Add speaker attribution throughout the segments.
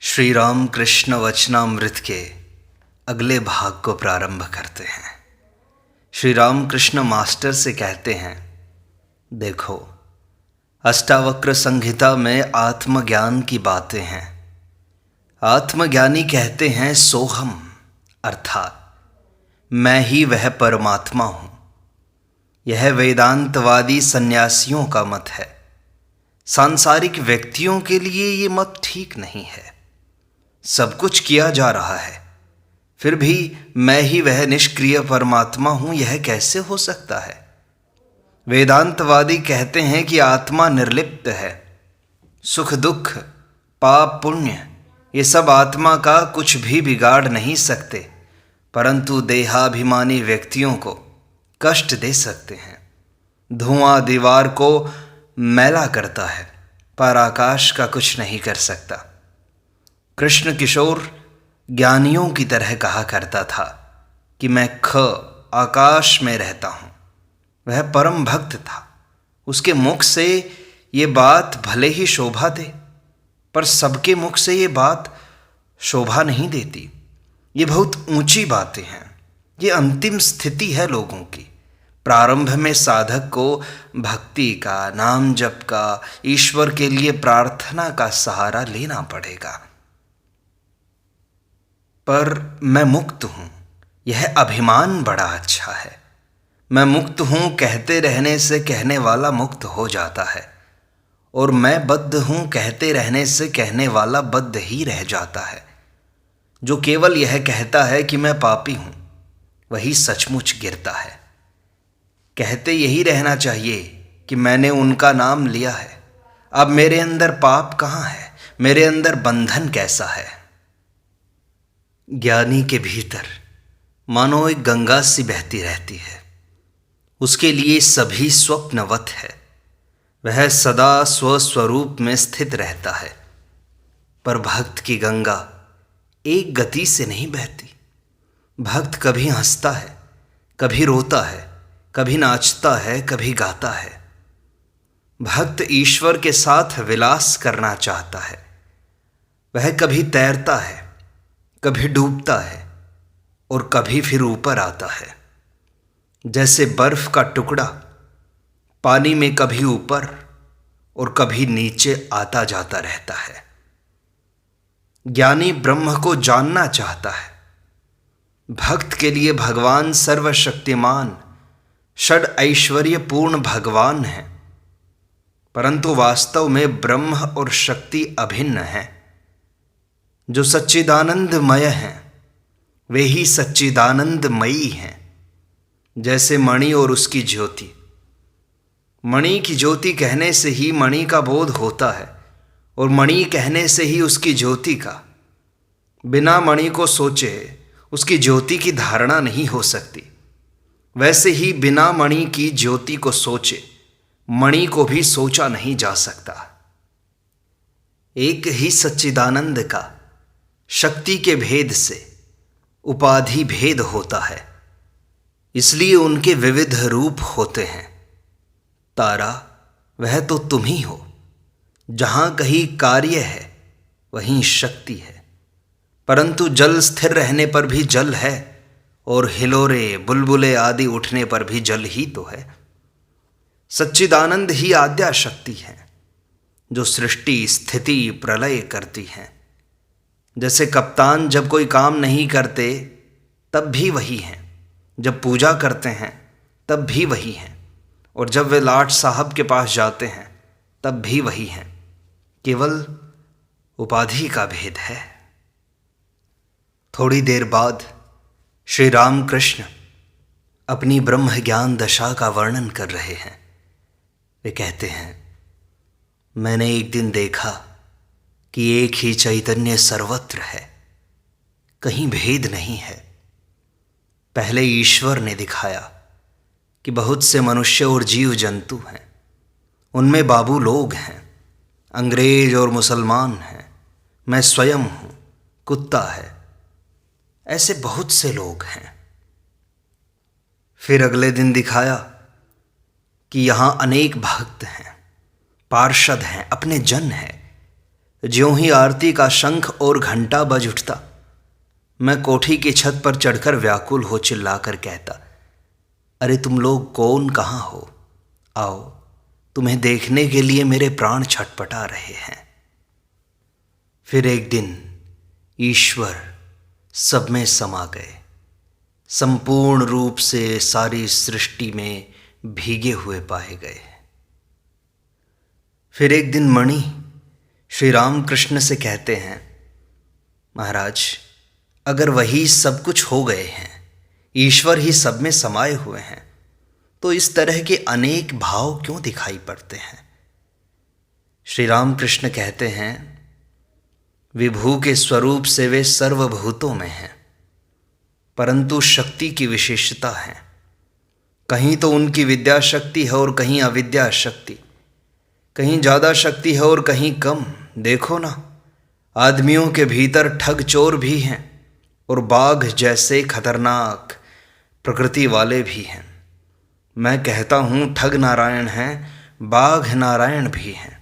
Speaker 1: श्री राम कृष्ण वचनामृत के अगले भाग को प्रारंभ करते हैं। श्री राम कृष्ण मास्टर से कहते हैं, देखो अष्टावक्र संहिता में आत्मज्ञान की बातें हैं। आत्मज्ञानी कहते हैं सोहम, अर्थात मैं ही वह परमात्मा हूँ। यह वेदांतवादी सन्यासियों का मत है। सांसारिक व्यक्तियों के लिए ये मत ठीक नहीं है। सब कुछ किया जा रहा है, फिर भी मैं ही वह निष्क्रिय परमात्मा हूं, यह कैसे हो सकता है? वेदांतवादी कहते हैं कि आत्मा निर्लिप्त है। सुख दुख, पाप पुण्य, ये सब आत्मा का कुछ भी बिगाड़ नहीं सकते, परंतु देहाभिमानी व्यक्तियों को कष्ट दे सकते हैं। धुआं दीवार को मैला करता है, पर आकाश का कुछ नहीं कर सकता। कृष्ण किशोर ज्ञानियों की तरह कहा करता था कि मैं आकाश में रहता हूँ। वह परम भक्त था। उसके मुख से ये बात भले ही शोभा दे, पर सबके मुख से ये बात शोभा नहीं देती। ये बहुत ऊंची बातें हैं। ये अंतिम स्थिति है लोगों की। प्रारंभ में साधक को भक्ति का, नाम जप का, ईश्वर के लिए प्रार्थना का सहारा लेना पड़ेगा। पर मैं मुक्त हूँ, यह अभिमान बड़ा अच्छा है। मैं मुक्त हूँ कहते रहने से कहने वाला मुक्त हो जाता है, और मैं बद्ध हूँ कहते रहने से कहने वाला बद्ध ही रह जाता है। जो केवल यह कहता है कि मैं पापी हूँ, वही सचमुच गिरता है। कहते यही रहना चाहिए कि मैंने उनका नाम लिया है, अब मेरे अंदर पाप कहाँ है, मेरे अंदर बंधन कैसा है। ज्ञानी के भीतर मानो एक गंगा सी बहती रहती है। उसके लिए सभी स्वप्नवत है। वह सदा स्वस्वरूप में स्थित रहता है। पर भक्त की गंगा एक गति से नहीं बहती। भक्त कभी हंसता है, कभी रोता है, कभी नाचता है, कभी गाता है। भक्त ईश्वर के साथ विलास करना चाहता है। वह कभी तैरता है, कभी डूबता है, और कभी फिर ऊपर आता है। जैसे बर्फ का टुकड़ा पानी में कभी ऊपर और कभी नीचे आता जाता रहता है। ज्ञानी ब्रह्म को जानना चाहता है। भक्त के लिए भगवान सर्वशक्तिमान, षड ऐश्वर्य पूर्ण भगवान है, परंतु वास्तव में ब्रह्म और शक्ति अभिन्न है। जो सच्चिदानंदमय हैं, वे ही सच्चिदानंदमयी हैं। जैसे मणि और उसकी ज्योति। मणि की ज्योति कहने से ही मणि का बोध होता है, और मणि कहने से ही उसकी ज्योति का। बिना मणि को सोचे उसकी ज्योति की धारणा नहीं हो सकती। वैसे ही बिना मणि की ज्योति को सोचे मणि को भी सोचा नहीं जा सकता। एक ही सच्चिदानंद का शक्ति के भेद से उपाधि भेद होता है, इसलिए उनके विविध रूप होते हैं। तारा वह तो तुम ही हो। जहां कहीं कार्य है वहीं शक्ति है, परंतु जल स्थिर रहने पर भी जल है, और हिलोरे बुलबुले आदि उठने पर भी जल ही तो है। सच्चिदानंद ही आद्या शक्ति है, जो सृष्टि स्थिति प्रलय करती है। जैसे कप्तान जब कोई काम नहीं करते तब भी वही हैं, जब पूजा करते हैं तब भी वही हैं, और जब वे लाट साहब के पास जाते हैं तब भी वही हैं। केवल उपाधि का भेद है। थोड़ी देर बाद श्री राम कृष्ण अपनी ब्रह्म ज्ञान दशा का वर्णन कर रहे हैं। वे कहते हैं, मैंने एक दिन देखा कि एक ही चैतन्य सर्वत्र है, कहीं भेद नहीं है। पहले ईश्वर ने दिखाया कि बहुत से मनुष्य और जीव जंतु हैं, उनमें बाबू लोग हैं, अंग्रेज और मुसलमान हैं, मैं स्वयं हूँ, कुत्ता है, ऐसे बहुत से लोग हैं। फिर अगले दिन दिखाया कि यहाँ अनेक भक्त हैं, पार्षद हैं, अपने जन हैं, ज्यों ही आरती का शंख और घंटा बज उठता, मैं कोठी की छत पर चढ़कर व्याकुल हो चिल्लाकर कहता, अरे तुम लोग कौन, कहाँ हो? आओ, तुम्हें देखने के लिए मेरे प्राण छटपटा रहे हैं। फिर एक दिन ईश्वर सब में समा गए, संपूर्ण रूप से सारी सृष्टि में भीगे हुए पाए गए। फिर एक दिन मणि श्री राम कृष्ण से कहते हैं, महाराज, अगर वही सब कुछ हो गए हैं, ईश्वर ही सब में समाये हुए हैं, तो इस तरह के अनेक भाव क्यों दिखाई पड़ते हैं? श्री राम कृष्ण कहते हैं, विभू के स्वरूप से वे सर्वभूतों में हैं, परंतु शक्ति की विशेषता है। कहीं तो उनकी विद्या शक्ति है और कहीं अविद्या शक्ति, कहीं ज़्यादा शक्ति है और कहीं कम। देखो ना, आदमियों के भीतर ठग चोर भी हैं और बाघ जैसे खतरनाक प्रकृति वाले भी हैं। मैं कहता हूँ ठग नारायण हैं, बाघ नारायण भी हैं।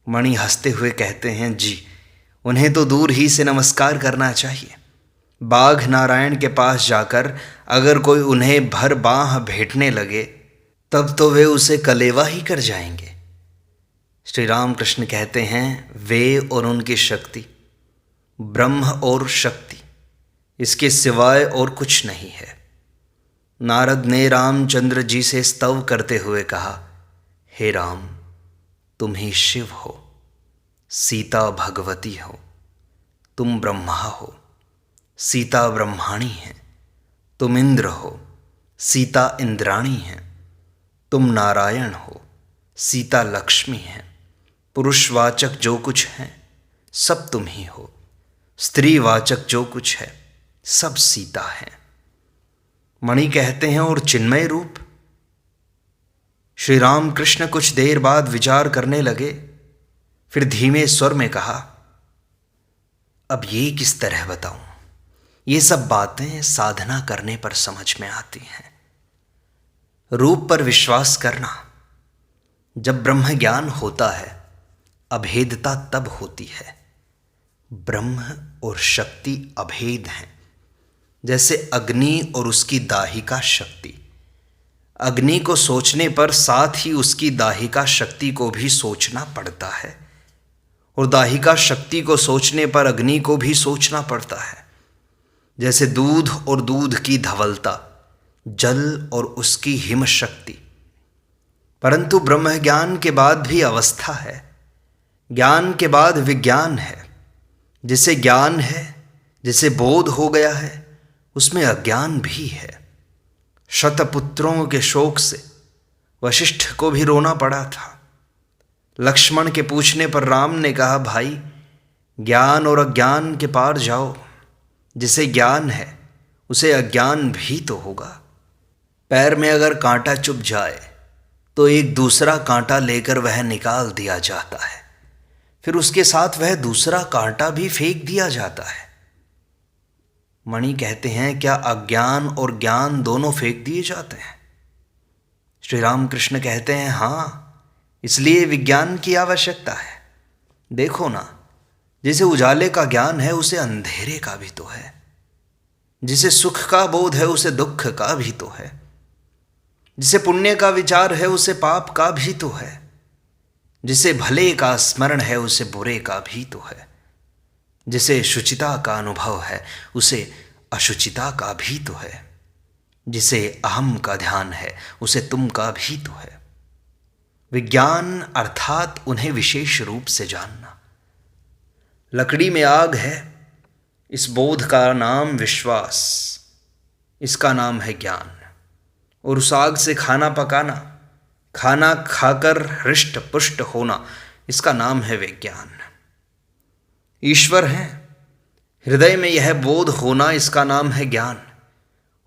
Speaker 1: मणि हंसते हुए कहते हैं, जी, उन्हें तो दूर ही से नमस्कार करना चाहिए। बाघ नारायण के पास जाकर अगर कोई उन्हें भर बाँह भेंटने लगे, तब तो वे उसे कलेवा ही कर जाएंगे। श्री राम कृष्ण कहते हैं, वे और उनकी शक्ति, ब्रह्म और शक्ति, इसके सिवाय और कुछ नहीं है। नारद ने रामचंद्र जी से स्तव करते हुए कहा, हे राम, तुम ही शिव हो, सीता भगवती हो, तुम ब्रह्मा हो, सीता ब्रह्माणी है, तुम इंद्र हो, सीता इंद्राणी है, तुम नारायण हो, सीता लक्ष्मी है। पुरुषवाचक जो कुछ है सब तुम ही हो, स्त्रीवाचक जो कुछ है सब सीता है। मणि कहते हैं, और चिन्मय रूप? श्री राम कृष्ण कुछ देर बाद विचार करने लगे, फिर धीमे स्वर में कहा, अब ये किस तरह बताऊं? ये सब बातें साधना करने पर समझ में आती हैं। रूप पर विश्वास करना, जब ब्रह्म ज्ञान होता है, अभेदता तब होती है। ब्रह्म और शक्ति अभेद हैं, जैसे अग्नि और उसकी दाहिका शक्ति। अग्नि को सोचने पर साथ ही उसकी दाहिका शक्ति को भी सोचना पड़ता है, और दाहिका शक्ति को सोचने पर अग्नि को भी सोचना पड़ता है। जैसे दूध और दूध की धवलता, जल और उसकी हिम शक्ति। परंतु ब्रह्म ज्ञान के बाद भी अवस्था है, ज्ञान के बाद विज्ञान है। जिसे ज्ञान है, जिसे बोध हो गया है, उसमें अज्ञान भी है। शतपुत्रों के शोक से वशिष्ठ को भी रोना पड़ा था। लक्ष्मण के पूछने पर राम ने कहा, भाई, ज्ञान और अज्ञान के पार जाओ। जिसे ज्ञान है उसे अज्ञान भी तो होगा। पैर में अगर कांटा चुभ जाए तो एक दूसरा कांटा लेकर वह निकाल दिया जाता है, फिर उसके साथ वह दूसरा कांटा भी फेंक दिया जाता है। मणि कहते हैं, क्या अज्ञान और ज्ञान दोनों फेंक दिए जाते हैं? श्री राम कृष्ण कहते हैं, हाँ, इसलिए विज्ञान की आवश्यकता है। देखो ना, जिसे उजाले का ज्ञान है उसे अंधेरे का भी तो है, जिसे सुख का बोध है उसे दुख का भी तो है, जिसे पुण्य का विचार है उसे पाप का भी तो है, जिसे भले का स्मरण है उसे बुरे का भी तो है, जिसे शुचिता का अनुभव है उसे अशुचिता का भी तो है, जिसे अहम का ध्यान है उसे तुम का भी तो है। विज्ञान अर्थात उन्हें विशेष रूप से जानना। लकड़ी में आग है, इस बोध का नाम विश्वास, इसका नाम है ज्ञान। और उस आग से खाना पकाना, खाना खाकर हृष्ट पुष्ट होना, इसका नाम है विज्ञान। ईश्वर हैं, हृदय में यह बोध होना, इसका नाम है ज्ञान।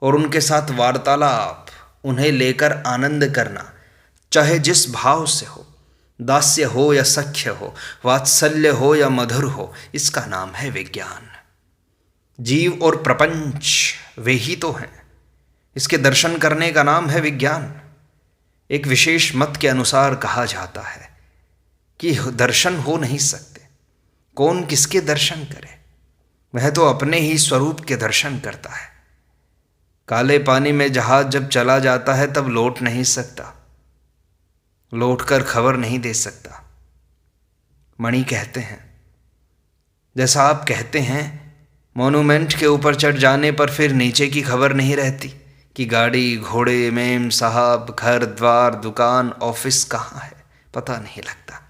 Speaker 1: और उनके साथ वार्तालाप, उन्हें लेकर आनंद करना, चाहे जिस भाव से हो, दास्य हो या सख्य हो, वात्सल्य हो या मधुर हो, इसका नाम है विज्ञान। जीव और प्रपंच वे ही तो हैं, इसके दर्शन करने का नाम है विज्ञान। एक विशेष मत के अनुसार कहा जाता है कि दर्शन हो नहीं सकते, कौन किसके दर्शन करे? वह तो अपने ही स्वरूप के दर्शन करता है। काले पानी में जहाज जब चला जाता है तब लौट नहीं सकता, लौटकर खबर नहीं दे सकता। मणि कहते हैं, जैसा आप कहते हैं मोनूमेंट के ऊपर चढ़ जाने पर फिर नीचे की खबर नहीं रहती कि गाड़ी, घोड़े, मेम साहब, घर द्वार, दुकान, ऑफिस कहाँ है, पता नहीं लगता।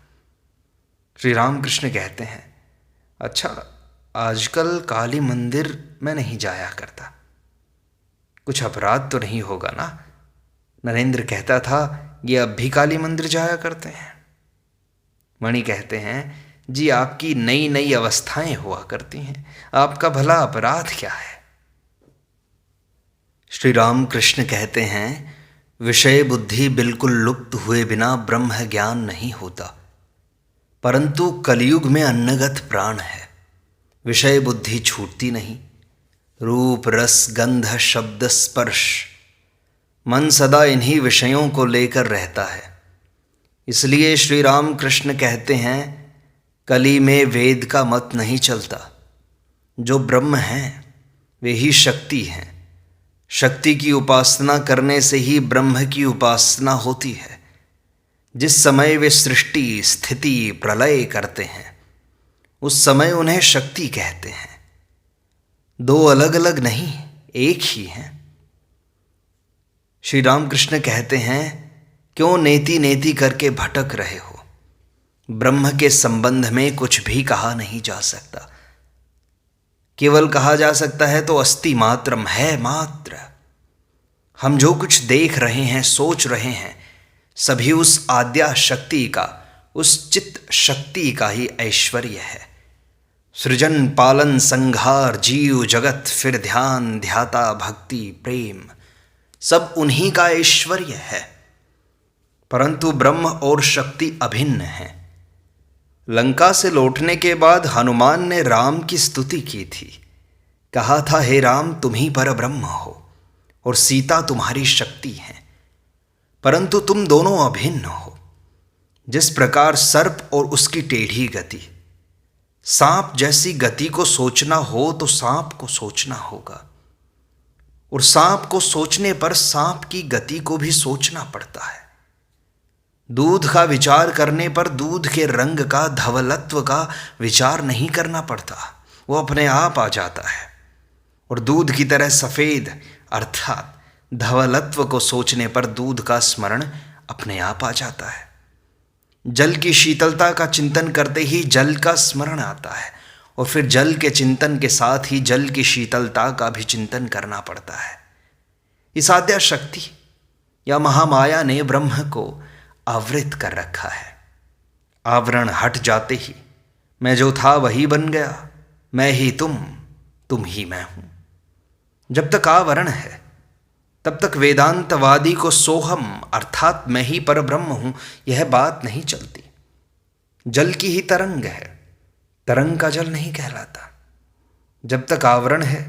Speaker 1: श्री रामकृष्ण कहते हैं, अच्छा आजकल काली मंदिर में नहीं जाया करता, कुछ अपराध तो नहीं होगा ना? नरेंद्र कहता था, ये अब भी काली मंदिर जाया करते हैं। मणि कहते हैं, जी आपकी नई नई अवस्थाएं हुआ करती हैं, आपका भला अपराध क्या है? श्री रामकृष्ण कहते हैं, विषय बुद्धि बिल्कुल लुप्त हुए बिना ब्रह्म ज्ञान नहीं होता, परंतु कलयुग में अन्नगत प्राण है। विषय बुद्धि छूटती नहीं। रूप, रस, गंध, शब्द, स्पर्श, मन सदा इन्हीं विषयों को लेकर रहता है। इसलिए श्री रामकृष्ण कहते हैं, कली में वेद का मत नहीं चलता। जो ब्रह्म हैं वे ही शक्ति हैं। शक्ति की उपासना करने से ही ब्रह्म की उपासना होती है। जिस समय वे सृष्टि, स्थिति, प्रलय करते हैं उस समय उन्हें शक्ति कहते हैं। दो अलग अलग नहीं, एक ही हैं। श्री रामकृष्ण कहते हैं, क्यों नेति नेति करके भटक रहे हो? ब्रह्म के संबंध में कुछ भी कहा नहीं जा सकता। केवल कहा जा सकता है तो अस्ति मात्रम, है मात्र। हम जो कुछ देख रहे हैं, सोच रहे हैं, सभी उस आद्या शक्ति का, उस चित्त शक्ति का ही ऐश्वर्य है। सृजन, पालन, संहार, जीव जगत, फिर ध्यान, ध्याता, भक्ति, प्रेम, सब उन्हीं का ऐश्वर्य है। परंतु ब्रह्म और शक्ति अभिन्न हैं। लंका से लौटने के बाद हनुमान ने राम की स्तुति की थी। कहा था, हे राम तुम ही पर ब्रह्म हो और सीता तुम्हारी शक्ति है, परंतु तुम दोनों अभिन्न हो। जिस प्रकार सर्प और उसकी टेढ़ी गति, सांप जैसी गति को सोचना हो तो सांप को सोचना होगा, और सांप को सोचने पर सांप की गति को भी सोचना पड़ता है। दूध का विचार करने पर दूध के रंग का, धवलत्व का विचार नहीं करना पड़ता, वो अपने आप आ जाता है। और दूध की तरह सफ़ेद अर्थात धवलत्व को सोचने पर दूध का स्मरण अपने आप आ जाता है। जल की शीतलता का चिंतन करते ही जल का स्मरण आता है, और फिर जल के चिंतन के साथ ही जल की शीतलता का भी चिंतन करना पड़ता है। इस आद्या शक्ति या महामाया ने ब्रह्म को आवृत कर रखा है। आवरण हट जाते ही मैं जो था वही बन गया, मैं ही तुम ही मैं हूं। जब तक आवरण है तब तक वेदांतवादी को सोहम अर्थात मैं ही परब्रह्म हूं यह बात नहीं चलती। जल की ही तरंग है, तरंग का जल नहीं कहलाता। जब तक आवरण है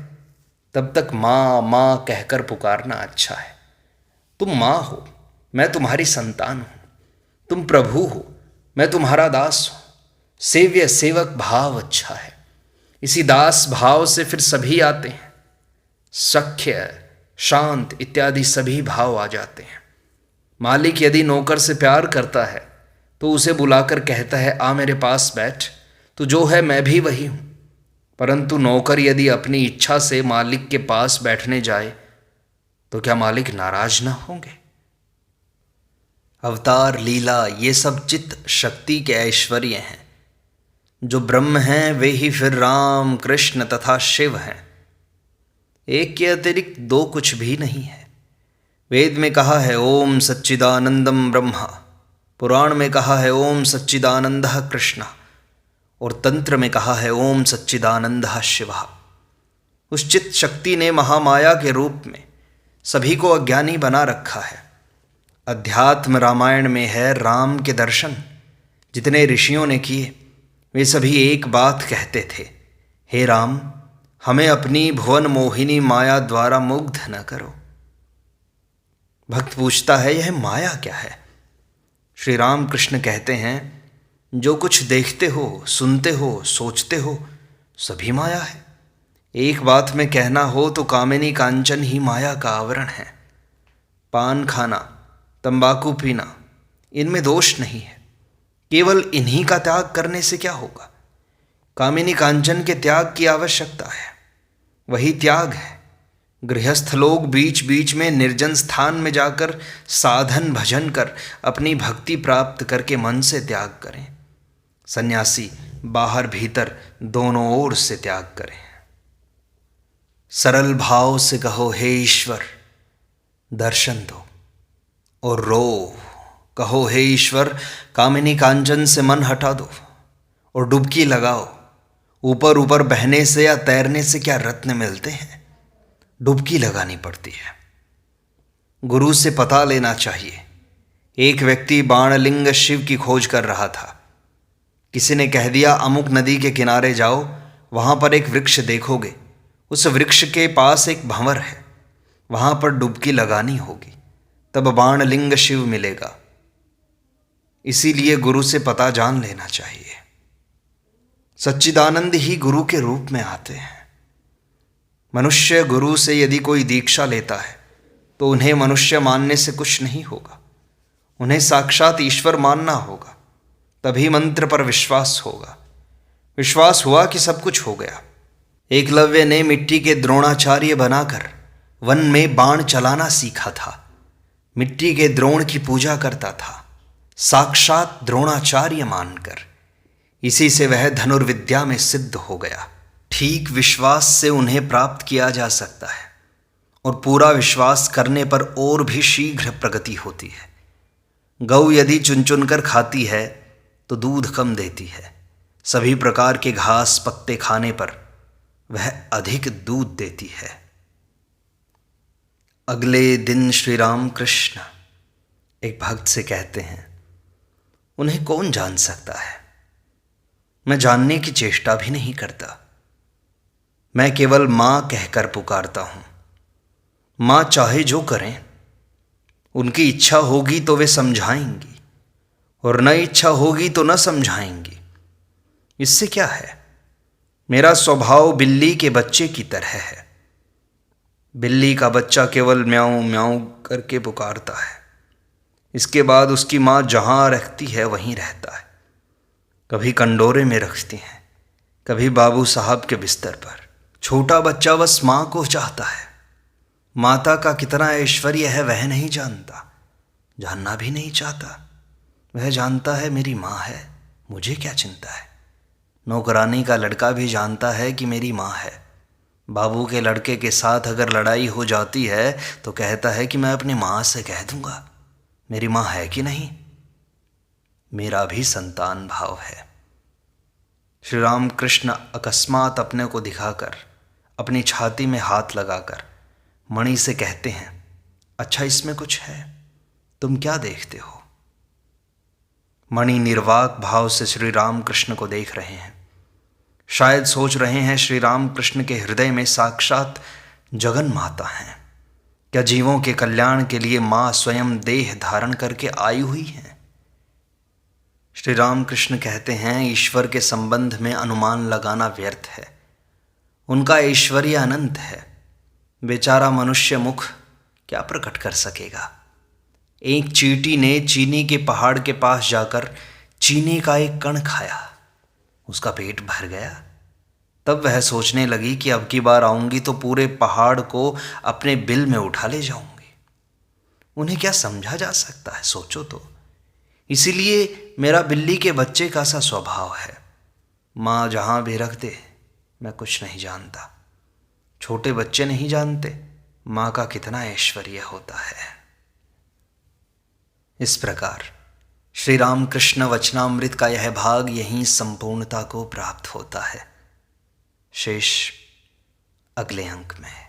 Speaker 1: तब तक माँ माँ कहकर पुकारना अच्छा है। तुम माँ हो, मैं तुम्हारी संतान हूं। तुम प्रभु हो, मैं तुम्हारा दास हूं। सेव्य सेवक भाव अच्छा है। इसी दास भाव से फिर सभी आते हैं। सख्य, शांत इत्यादि सभी भाव आ जाते हैं। मालिक यदि नौकर से प्यार करता है तो उसे बुलाकर कहता है, आ मेरे पास बैठ, तू जो है मैं भी वही हूं। परंतु नौकर यदि अपनी इच्छा से मालिक के पास बैठने जाए तो क्या मालिक नाराज ना होंगे? अवतार, लीला, ये सब चित्त शक्ति के ऐश्वर्य हैं। जो ब्रह्म हैं वे ही फिर राम, कृष्ण तथा शिव हैं। एक के अतिरिक्त दो कुछ भी नहीं है। वेद में कहा है ओम सच्चिदानंदम ब्रह्मा, पुराण में कहा है ओम सच्चिदानंदः कृष्ण, और तंत्र में कहा है ओम सच्चिदानंदः शिवः। उस चित्त शक्ति ने महामाया के रूप में सभी को अज्ञानी बना रखा है। अध्यात्म रामायण में है राम के दर्शन जितने ऋषियों ने किए वे सभी एक बात कहते थे, हे राम हमें अपनी भुवन मोहिनी माया द्वारा मुग्ध न करो। भक्त पूछता है यह माया क्या है? श्री राम कृष्ण कहते हैं जो कुछ देखते हो, सुनते हो, सोचते हो, सभी माया है। एक बात में कहना हो तो कामिनी कांचन ही माया का आवरण है। पान खाना, तंबाकू पीना, इनमें दोष नहीं है। केवल इन्हीं का त्याग करने से क्या होगा? कामिनी कांचन के त्याग की आवश्यकता है, वही त्याग है। गृहस्थ लोग बीच बीच में निर्जन स्थान में जाकर साधन भजन कर अपनी भक्ति प्राप्त करके मन से त्याग करें। सन्यासी बाहर भीतर दोनों ओर से त्याग करें। सरल भाव से कहो, हे ईश्वर दर्शन दो, और रो कहो, हे ईश्वर कामिनी कांचन से मन हटा दो, और डुबकी लगाओ। ऊपर ऊपर बहने से या तैरने से क्या रत्न मिलते हैं? डुबकी लगानी पड़ती है। गुरु से पता लेना चाहिए। एक व्यक्ति बाणलिंग शिव की खोज कर रहा था। किसी ने कह दिया, अमुक नदी के किनारे जाओ, वहां पर एक वृक्ष देखोगे, उस वृक्ष के पास एक भंवर है, वहां पर डुबकी लगानी होगी, तब बाणलिंग शिव मिलेगा। इसीलिए गुरु से पता जान लेना चाहिए। सच्चिदानंद ही गुरु के रूप में आते हैं। मनुष्य गुरु से यदि कोई दीक्षा लेता है तो उन्हें मनुष्य मानने से कुछ नहीं होगा, उन्हें साक्षात ईश्वर मानना होगा, तभी मंत्र पर विश्वास होगा। विश्वास हुआ कि सब कुछ हो गया। एकलव्य ने मिट्टी के द्रोणाचार्य बनाकर वन में बाण चलाना सीखा था। मिट्टी के द्रोण की पूजा करता था, साक्षात द्रोणाचार्य मानकर। इसी से वह धनुर्विद्या में सिद्ध हो गया। ठीक विश्वास से उन्हें प्राप्त किया जा सकता है, और पूरा विश्वास करने पर और भी शीघ्र प्रगति होती है। गौ यदि चुन चुन कर खाती है तो दूध कम देती है। सभी प्रकार के घास पत्ते खाने पर वह अधिक दूध देती है। अगले दिन श्री राम कृष्ण एक भक्त से कहते हैं, उन्हें कौन जान सकता है? मैं जानने की चेष्टा भी नहीं करता। मैं केवल मां कहकर पुकारता हूं। मां चाहे जो करें, उनकी इच्छा होगी तो वे समझाएंगी, और न इच्छा होगी तो न समझाएंगी। इससे क्या है? मेरा स्वभाव बिल्ली के बच्चे की तरह है। बिल्ली का बच्चा केवल म्याऊं म्याऊं करके पुकारता है। इसके बाद उसकी मां जहां रखती है वहीं रहता है। कभी कंडोरे में रखती हैं, कभी बाबू साहब के बिस्तर पर। छोटा बच्चा बस मां को चाहता है। माता का कितना ऐश्वर्य है वह नहीं जानता, जानना भी नहीं चाहता। वह जानता है मेरी मां है, मुझे क्या चिंता है। नौकरानी का लड़का भी जानता है कि मेरी मां है। बाबू के लड़के के साथ अगर लड़ाई हो जाती है तो कहता है कि मैं अपनी मां से कह दूंगा, मेरी मां है कि नहीं। मेरा भी संतान भाव है। श्री राम कृष्ण अकस्मात अपने को दिखाकर, अपनी छाती में हाथ लगाकर मणि से कहते हैं, अच्छा इसमें कुछ है, तुम क्या देखते हो? मणि निर्वाक भाव से श्री राम कृष्ण को देख रहे हैं। शायद सोच रहे हैं श्री राम कृष्ण के हृदय में साक्षात जगन माता हैं। क्या जीवों के कल्याण के लिए मां स्वयं देह धारण करके आई हुई है? श्री राम कृष्ण कहते हैं, ईश्वर के संबंध में अनुमान लगाना व्यर्थ है। उनका ऐश्वर्य अनंत है। बेचारा मनुष्य मुख क्या प्रकट कर सकेगा? एक चींटी ने चीनी के पहाड़ के पास जाकर चीनी का एक कण खाया, उसका पेट भर गया। तब वह सोचने लगी कि अब की बार आऊंगी तो पूरे पहाड़ को अपने बिल में उठा ले जाऊंगी। उन्हें क्या समझा जा सकता है, सोचो तो। इसीलिए मेरा बिल्ली के बच्चे का सा स्वभाव है। माँ जहाँ भी रख दे, मैं कुछ नहीं जानता। छोटे बच्चे नहीं जानते माँ का कितना ऐश्वर्य होता है। इस प्रकार श्री राम कृष्ण वचनामृत का यह भाग यहीं संपूर्णता को प्राप्त होता है। शेष अगले अंक में।